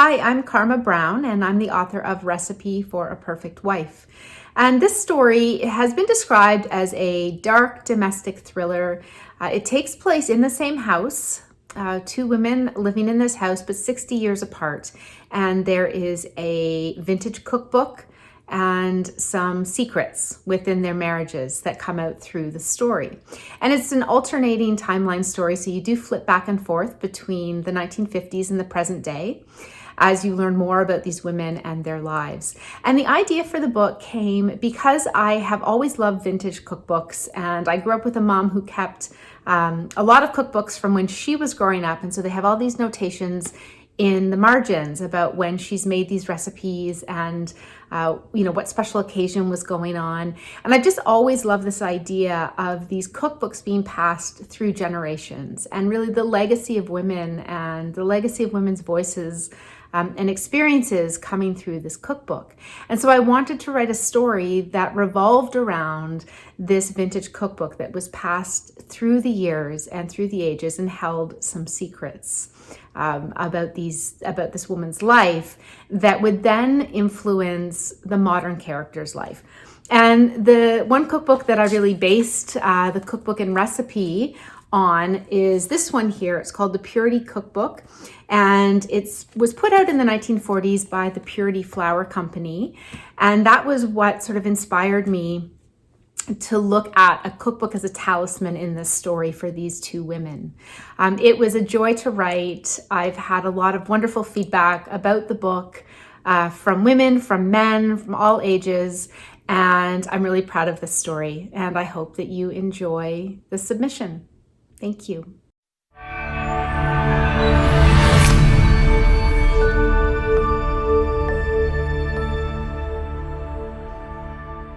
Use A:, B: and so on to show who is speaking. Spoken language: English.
A: Hi, I'm Karma Brown, and I'm the author of Recipe for a Perfect Wife. And this story has been described as a dark domestic thriller. It takes place in the same house, two women living in this house, but 60 years apart. And there is a vintage cookbook and some secrets within their marriages that come out through the story. And it's an alternating timeline story, so you do flip back and forth between the 1950s and the present day as you learn more about these women and their lives. And the idea for the book came because I have always loved vintage cookbooks, and I grew up with a mom who kept a lot of cookbooks from when she was growing up, and so they have all these notations in the margins about when she's made these recipes and what special occasion was going on. And I just always loved this idea of these cookbooks being passed through generations, and really the legacy of women and the legacy of women's voices and experiences coming through this cookbook. And so I wanted to write a story that revolved around this vintage cookbook that was passed through the years and through the ages and held some secrets about this woman's life that would then influence the modern character's life. And the one cookbook that I really based the cookbook and recipe on is this one here. It's called the Purity Cookbook, and it was put out in the 1940s by the Purity Flour Company, and that was what sort of inspired me to look at a cookbook as a talisman in this story for these two women. It was a joy to write. I've had a lot of wonderful feedback about the book from women, from men, from all ages, and I'm really proud of this story, and I hope that you enjoy the submission. Thank you.